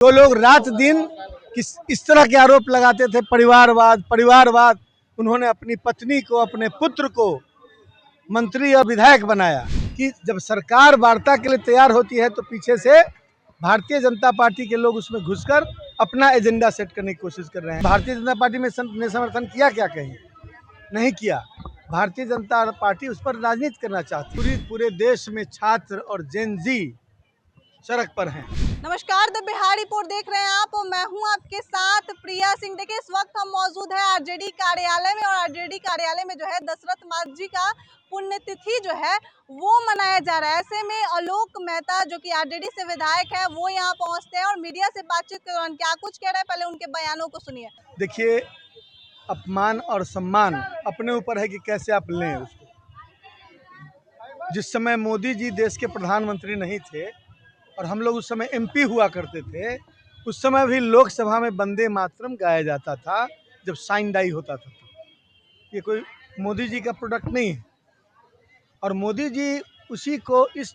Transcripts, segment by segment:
जो लोग रात दिन इस तरह के आरोप लगाते थे, परिवारवाद, उन्होंने अपनी पत्नी को, अपने पुत्र को मंत्री और विधायक बनाया। कि जब सरकार वार्ता के लिए तैयार होती है तो पीछे से भारतीय जनता पार्टी के लोग उसमें घुसकर अपना एजेंडा सेट करने की कोशिश कर रहे हैं। भारतीय जनता पार्टी ने समर्थन किया क्या? कहीं नहीं किया। भारतीय जनता पार्टी उस पर राजनीति करना चाहती है। पूरे देश में छात्र और जेन जी सड़क पर हैं। नमस्कार, द बिहार रिपोर्ट देख रहे हैं आप और मैं हूं आपके साथ प्रिया सिंह। देखिए, इस वक्त हम मौजूद है आरजेडी कार्यालय में और आरजेडी कार्यालय में जो है दशरथ मांझी का पुण्यतिथि जो है वो मनाया जा रहा है। ऐसे में आलोक मेहता जो कि आरजेडी से विधायक है वो यहाँ पहुँचते हैं और मीडिया से बातचीत के दौरान क्या कुछ कह रहे हैं, पहले उनके बयानों को सुनिए। देखिए, अपमान और सम्मान अपने ऊपर है कि कैसे आप लें उसको। जिस समय मोदी जी देश के प्रधानमंत्री नहीं थे और हम लोग उस समय एमपी हुआ करते थे, उस समय भी लोकसभा में वंदे मातरम गाया जाता था जब साइन डाई होता था। ये कोई मोदी जी का प्रोडक्ट नहीं है। और मोदी जी उसी को इस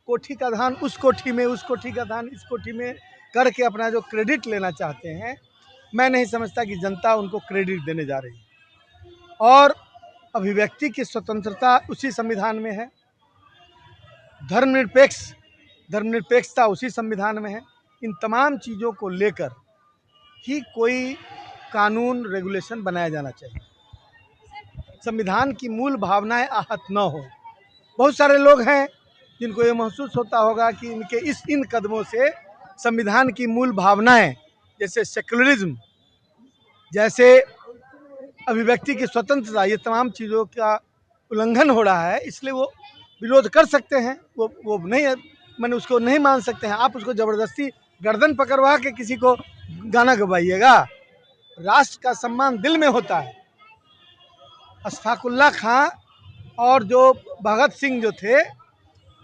कोठी का धान उस कोठी में, उस कोठी का धान इस कोठी में करके अपना जो क्रेडिट लेना चाहते हैं, मैं नहीं समझता कि जनता उनको क्रेडिट देने जा रही है। और अभिव्यक्ति की स्वतंत्रता उसी संविधान में है, धर्मनिरपेक्षता उसी संविधान में है। इन तमाम चीज़ों को लेकर ही कोई कानून रेगुलेशन बनाया जाना चाहिए। संविधान की मूल भावनाएं आहत न हो। बहुत सारे लोग हैं जिनको ये महसूस होता होगा कि इनके इन कदमों से संविधान की मूल भावनाएं जैसे सेक्युलरिज्म, जैसे अभिव्यक्ति की स्वतंत्रता, ये तमाम चीज़ों का उल्लंघन हो रहा है। इसलिए वो विरोध कर सकते हैं, वो नहीं, मैंने उसको नहीं मान सकते हैं। आप उसको ज़बरदस्ती गर्दन पकड़वा के किसी को गाना गवाइएगा। राष्ट्र का सम्मान दिल में होता है। अशफाकुल्ला खां और जो भगत सिंह जो थे,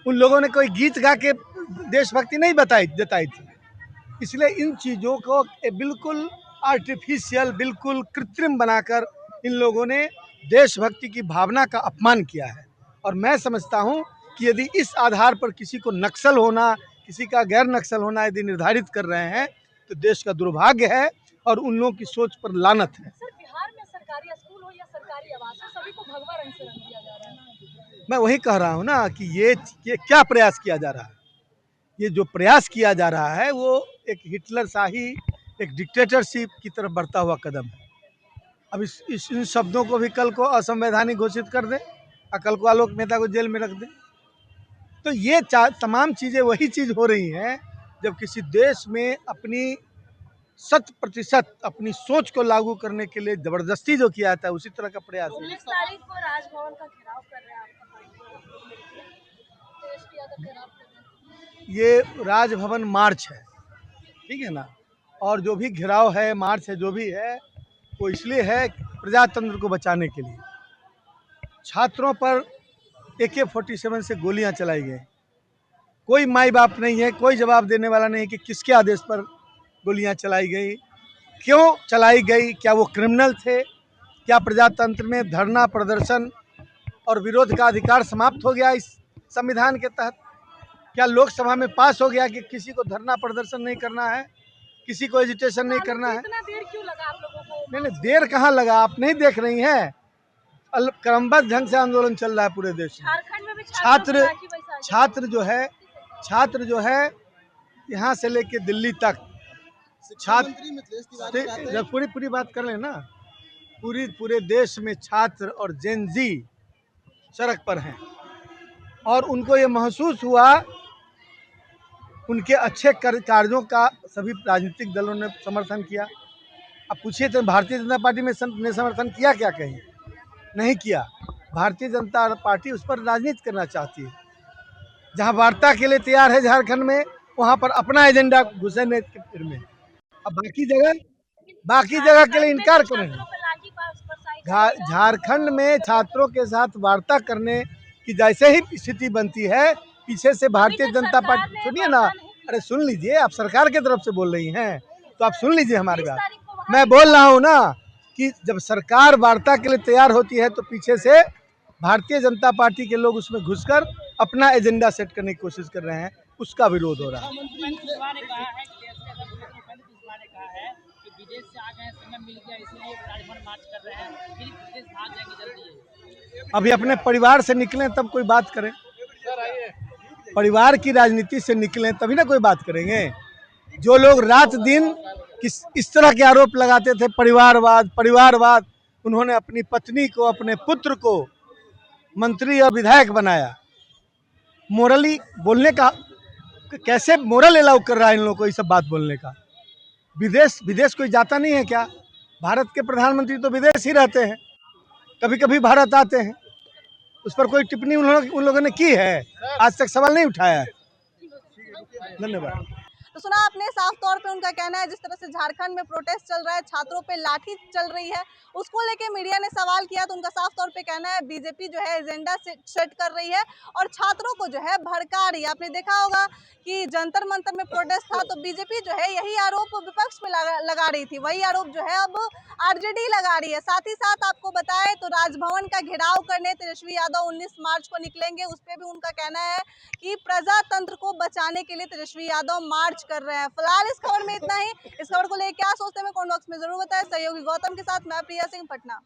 उन लोगों ने कोई गीत गा के देशभक्ति नहीं जताई थी। इसलिए इन चीज़ों को बिल्कुल आर्टिफिशियल, बिल्कुल कृत्रिम बनाकर इन लोगों ने देशभक्ति की भावना का अपमान किया है। और मैं समझता हूं कि यदि इस आधार पर किसी को नक्सल होना, किसी का गैर नक्सल होना यदि निर्धारित कर रहे हैं तो देश का दुर्भाग्य है और उन लोगों की सोच पर लानत है। सर, बिहार में सरकारी स्कूल हो या सरकारी आवास हो, सभी को भगवा रंग से रंग दिया जा रहा है। मैं वही कह रहा हूँ ना कि ये क्या प्रयास किया जा रहा है। ये जो प्रयास किया जा रहा है वो एक हिटलर शाही, एक डिक्टेटरशिप की तरफ बढ़ता हुआ कदम है। अब इन शब्दों को भी कल को असंवैधानिक घोषित कर दें और कल को आलोक मेहता को जेल में रख दें, तो ये तमाम चीज़ें वही चीज़ हो रही हैं जब किसी देश में अपनी 100% अपनी सोच को लागू करने के लिए जबरदस्ती जो किया जाता है, उसी तरह का प्रयास है। 19 तारीख को राजभवन का घेराव कर रहे हैं ये राजभवन मार्च है, ठीक है ना। और जो भी घेराव है, मार्च है, जो भी है, वो इसलिए है प्रजातंत्र को बचाने के लिए। छात्रों पर AK-47 से गोलियां चलाई गई। कोई माई बाप नहीं है, कोई जवाब देने वाला नहीं कि किसके आदेश पर गोलियां चलाई गई, क्यों चलाई गई, क्या वो क्रिमिनल थे, क्या प्रजातंत्र में धरना, प्रदर्शन और विरोध का अधिकार समाप्त हो गया इस संविधान के तहत? क्या लोकसभा में पास हो गया कि किसी को धरना प्रदर्शन नहीं करना है, किसी को एजिटेशन नहीं करना है? इतना देर क्यों लगा आप लोगों को? नहीं, देर कहाँ लगा, आप नहीं देख रही हैं। क्रमबद्ध ढंग से आंदोलन चल रहा है पूरे देश में। झारखंड में भी छात्र जो है यहाँ से लेके दिल्ली तक छात्र, पूरी बात कर लें ना, पूरे देश में छात्र और जेन जी सड़क पर हैं। और उनको ये महसूस हुआ, उनके अच्छे कार्यों का सभी राजनीतिक दलों ने समर्थन किया। अब पूछिए तो भारतीय जनता पार्टी ने समर्थन किया क्या? कहीं नहीं किया। भारतीय जनता पार्टी उस पर राजनीति करना चाहती है। जहां वार्ता के लिए तैयार है झारखंड में, वहां पर अपना एजेंडा घुसने के फिर में। अब बाकी जगह के लिए इनकार करेंगे। झारखंड में छात्रों के साथ वार्ता करने की जैसे ही स्थिति बनती है, पीछे से भारतीय जनता पार्टी, सुनिए ना, अरे सुन लीजिए, आप सरकार की तरफ से बोल रही हैं तो आप सुन लीजिए हमारी बात। मैं बोल रहा हूँ ना कि जब सरकार वार्ता के लिए तैयार होती है तो पीछे से भारतीय जनता पार्टी के लोग उसमें घुसकर अपना एजेंडा सेट करने की कोशिश कर रहे हैं, उसका विरोध हो रहा है। विदेश से आ गए हैं, समय मिल गया इसीलिए राजभवन मार्च कर रहे हैं, फिर विदेश भाग जाएंगे जल्दी ये। अभी अपने परिवार से निकलें तब कोई बात करें, परिवार की राजनीति से निकलें तभी ना कोई बात करेंगे। जो लोग रात दिन इस तरह के आरोप लगाते थे, परिवारवाद परिवारवाद, उन्होंने अपनी पत्नी को, अपने पुत्र को मंत्री और विधायक बनाया। मोरली बोलने का कैसे मोरल अलाउ कर रहा है इन लोगों को ये सब बात बोलने का? विदेश कोई जाता नहीं है क्या? भारत के प्रधानमंत्री तो विदेश ही रहते हैं, कभी कभी भारत आते हैं। उस पर कोई टिप्पणी उन लोगों ने की है? आज तक सवाल नहीं उठाया है। धन्यवाद। तो सुना आपने, साफ तौर पे उनका कहना है जिस तरह से झारखंड में प्रोटेस्ट चल रहा है, छात्रों पे लाठी चल रही है, उसको लेके मीडिया ने सवाल किया तो उनका साफ तौर पे कहना है बीजेपी जो है एजेंडा सेट कर रही है और छात्रों को जो है भड़का रही है। आपने देखा होगा कि जंतर मंतर में प्रोटेस्ट था तो बीजेपी जो है यही आरोप विपक्ष में लगा रही थी, वही आरोप जो है अब आरजेडी लगा रही है। साथ ही साथ आपको बताएं तो राजभवन का घेराव करने तेजस्वी यादव 19 मार्च को निकलेंगे, उस पर भी उनका कहना है कि प्रजातंत्र को बचाने के लिए तेजस्वी यादव मार्च कर रहे हैं। फिलहाल इस खबर में इतना ही। इस खबर को लेकर क्या सोचते हैं कमेंट बॉक्स में जरूर बताएं। सहयोगी गौतम के साथ मैं प्रिया सिंह, पटना।